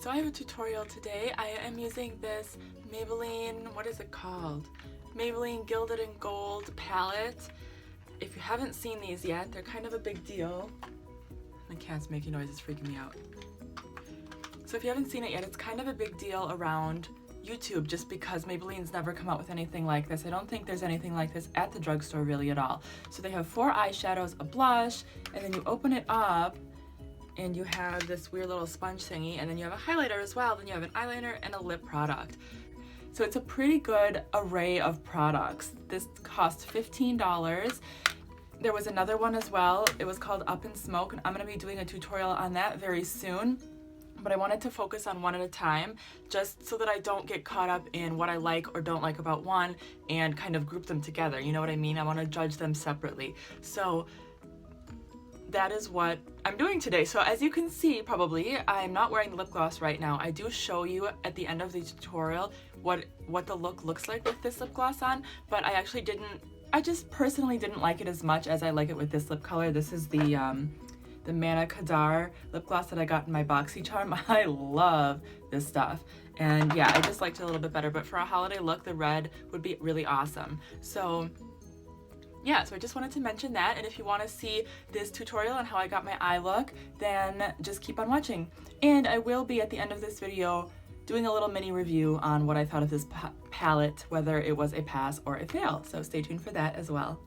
So I have a tutorial today. I am using this Maybelline, what is it called? Maybelline Gilded and Gold palette. If you haven't seen these yet, they're kind of a big deal. My cat's making noise, it's freaking me out. So if you haven't seen it yet, it's kind of a big deal around YouTube just because Maybelline's never come out with anything like this. I don't think there's anything like this at the drugstore really at all. So they have 4 eyeshadows, a blush, and then you open it up and you have this weird little sponge thingy, and then you have a highlighter as well, then you have an eyeliner and a lip product. So it's a pretty good array of products. This cost $15. There was another one as well. It was called Up in Smoke, and I'm going to be doing a tutorial on that very soon. But I wanted to focus on one at a time just so that I don't get caught up in what I like or don't like about one and kind of group them together. You know what I mean? I want to judge them separately. So that is what I'm doing today. So as you can see, probably, I'm not wearing the lip gloss right now. I do show you at the end of the tutorial what the look looks like with this lip gloss on, but I just personally didn't like it as much as I like it with this lip color. This is the Manna Kadar lip gloss that I got in my BoxyCharm. I love this stuff. And yeah, I just liked it a little bit better, but for a holiday look, the red would be really awesome. So yeah, so I just wanted to mention that, and if you want to see this tutorial on how I got my eye look, then just keep on watching. And I will be at the end of this video doing a little mini review on what I thought of this palette, whether it was a pass or a fail, so stay tuned for that as well.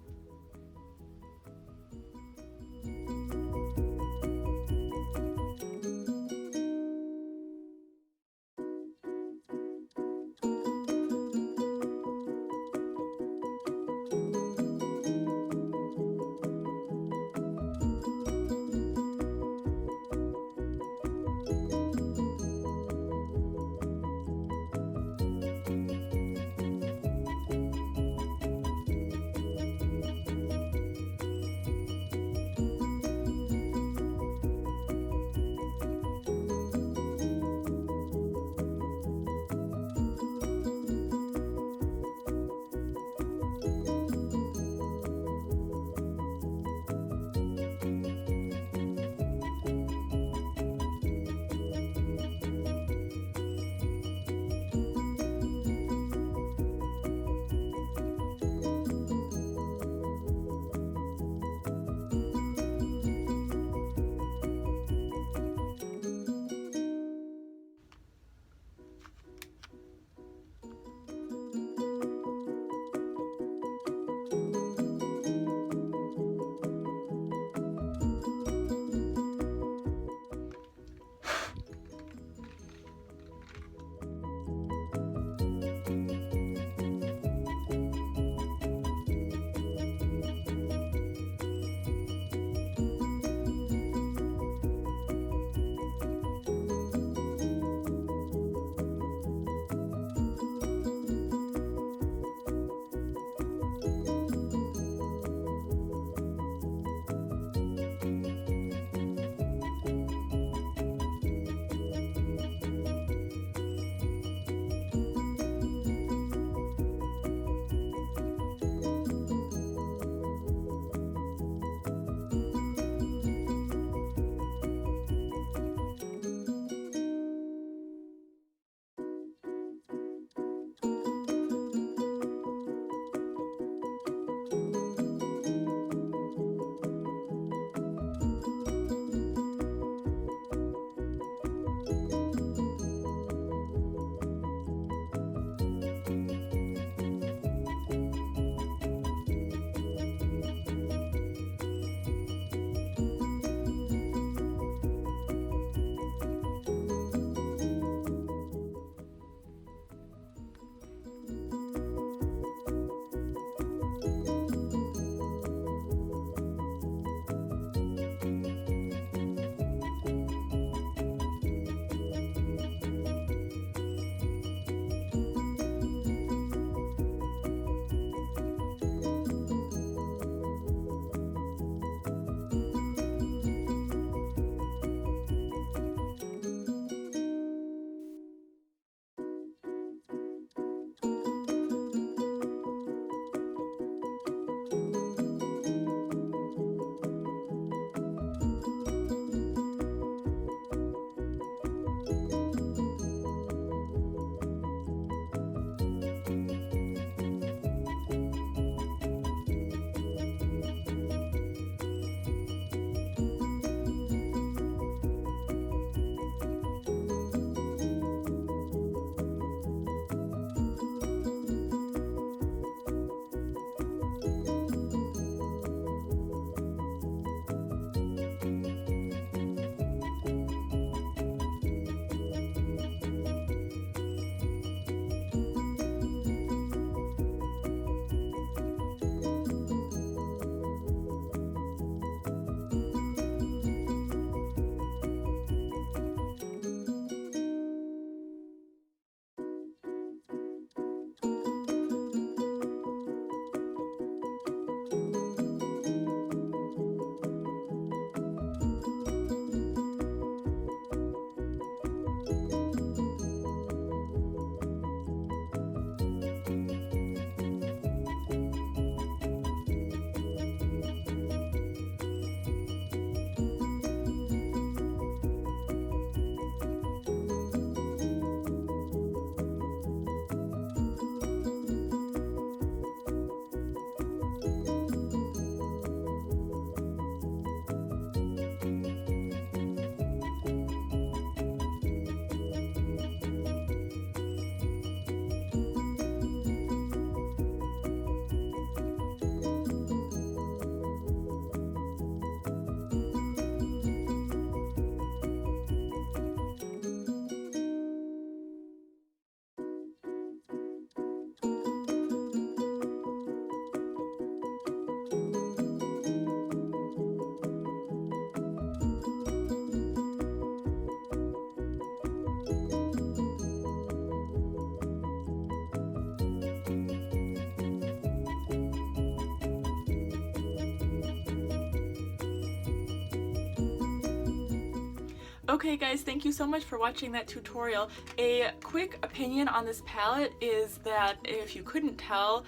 Okay guys, thank you so much for watching that tutorial. A quick opinion on this palette is that if you couldn't tell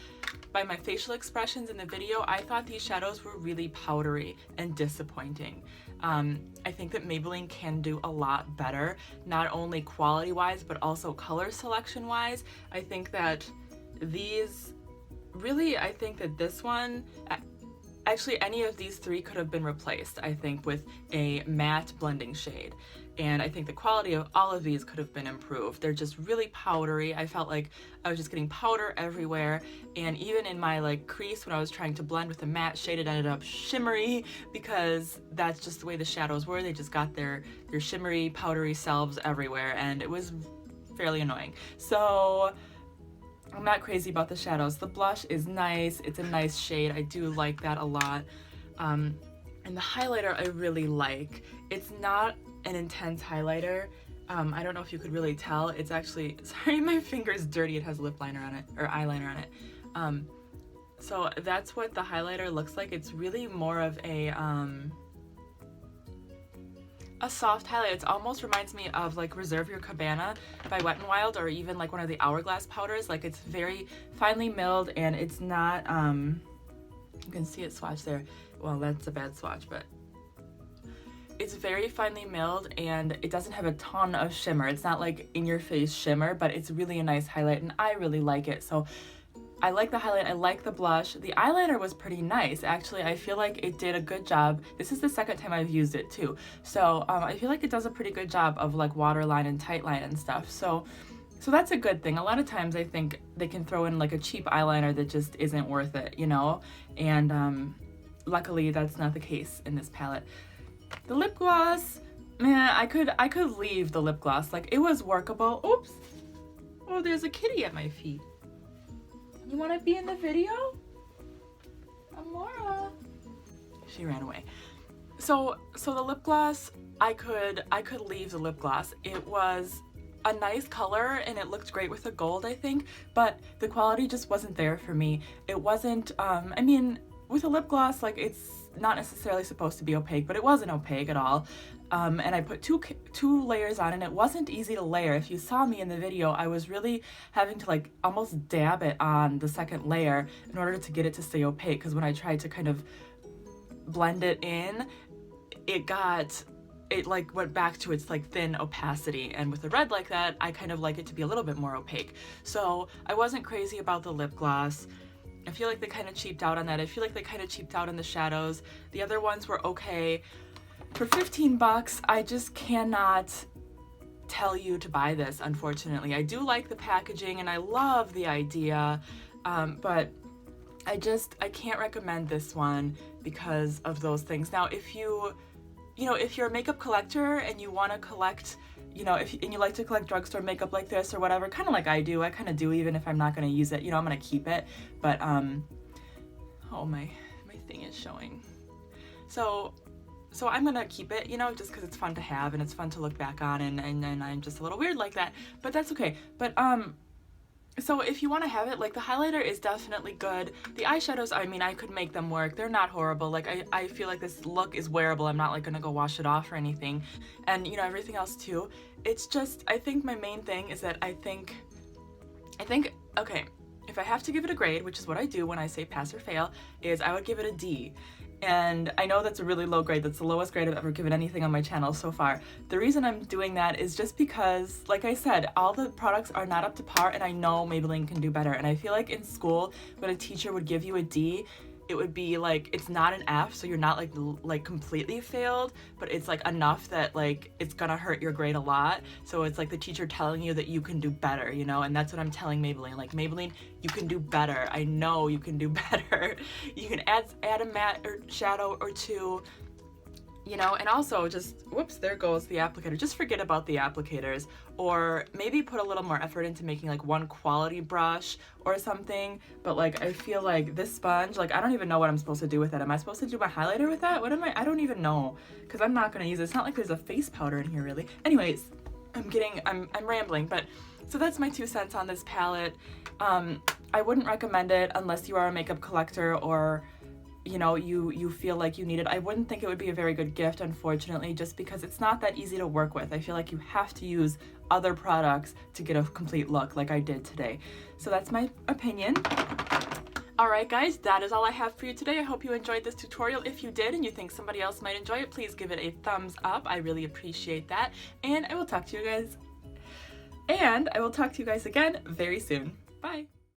by my facial expressions in the video, I thought these shadows were really powdery and disappointing. I think that Maybelline can do a lot better, not only quality-wise, but also color selection-wise. I think that these, really, I think that this one, actually any of these three could have been replaced, I think, with a matte blending shade. And I think the quality of all of these could have been improved. They're just really powdery. I felt like I was just getting powder everywhere. And even in my like crease when I was trying to blend with the matte shade, it ended up shimmery because that's just the way the shadows were. They just got their shimmery, powdery selves everywhere, and it was fairly annoying. So I'm not crazy about the shadows. The blush is nice. It's a nice shade. I do like that a lot. And the highlighter I really like. It's not an intense highlighter. I don't know if you could really tell. It's actually, sorry, my finger's dirty. It has lip liner on it, or eyeliner on it. So that's what the highlighter looks like. It's really more of a soft highlight. It almost reminds me of like Reserve Your Cabana by Wet n Wild, or even like one of the Hourglass powders. Like it's very finely milled, and it's not, you can see it swatch there. Well, that's a bad swatch, but it's very finely milled, and it doesn't have a ton of shimmer. It's not like in your face shimmer, but it's really a nice highlight, and I really like it. So I like the highlight, I like the blush. The eyeliner was pretty nice, actually. I feel like it did a good job. This is the second time I've used it too. So I feel like it does a pretty good job of like waterline and tightline and stuff. So that's a good thing. A lot of times I think they can throw in like a cheap eyeliner that just isn't worth it, you know? And luckily that's not the case in this palette. The lip gloss, man, I could leave the lip gloss. Like, it was workable. Oops. Oh, there's a kitty at my feet. You want to be in the video? Amora. She ran away. So the lip gloss, I could leave the lip gloss. It was a nice color and it looked great with the gold, I think, but the quality just wasn't there for me. It wasn't, I mean, with a lip gloss, like, it's not necessarily supposed to be opaque, but it wasn't opaque at all. And I put two layers on, and it wasn't easy to layer. If you saw me in the video, I was really having to like almost dab it on the second layer in order to get it to stay opaque, because when I tried to kind of blend it in, it like went back to its like thin opacity, and with a red like that, I kind of like it to be a little bit more opaque. So I wasn't crazy about the lip gloss. I feel like they kind of cheaped out on that. I feel like they kind of cheaped out on the shadows. The other ones were okay. For 15 bucks, I just cannot tell you to buy this, unfortunately. I do like the packaging and I love the idea, but I can't recommend this one because of those things. Now, if you're a makeup collector and you want to collect, and you like to collect drugstore makeup like this or whatever, kind of like I do. I kind of do, even if I'm not going to use it. I'm going to keep it. But, oh, my thing is showing. So I'm going to keep it, just because it's fun to have and it's fun to look back on, and I'm just a little weird like that. But that's okay. But, so if you want to have it, like, the highlighter is definitely good. The eyeshadows, I mean, I could make them work. They're not horrible. Like, I feel like this look is wearable. I'm not, like, gonna go wash it off or anything. And, everything else, too. It's just, I think my main thing is that I think, okay, if I have to give it a grade, which is what I do when I say pass or fail, is I would give it a D. And I know that's a really low grade. That's the lowest grade I've ever given anything on my channel so far. The reason I'm doing that is just because, like I said, all the products are not up to par, and I know Maybelline can do better. And I feel like in school, when a teacher would give you a D, it would be like, it's not an F, so you're not like completely failed, but it's like enough that like it's gonna hurt your grade a lot. So it's like the teacher telling you that you can do better, and that's what I'm telling Maybelline. Like, Maybelline, you can do better. I know you can do better. You can add a matte or shadow or two, and also just, whoops, there goes the applicator. Just forget about the applicators, or maybe put a little more effort into making like one quality brush or something. But like, I feel like this sponge, like, I don't even know what I'm supposed to do with it. Am I supposed to do my highlighter with that? I don't even know, because I'm not gonna use it. It's not like there's a face powder in here, really. Anyways, I'm rambling, but so that's my 2 cents on this palette. I wouldn't recommend it unless you are a makeup collector or you know, you feel like you need it. I wouldn't think it would be a very good gift, unfortunately, just because it's not that easy to work with. I feel like you have to use other products to get a complete look like I did today. So that's my opinion. Alright guys, that is all I have for you today. I hope you enjoyed this tutorial. If you did and you think somebody else might enjoy it, please give it a thumbs up. I really appreciate that. And I will talk to you guys again very soon. Bye!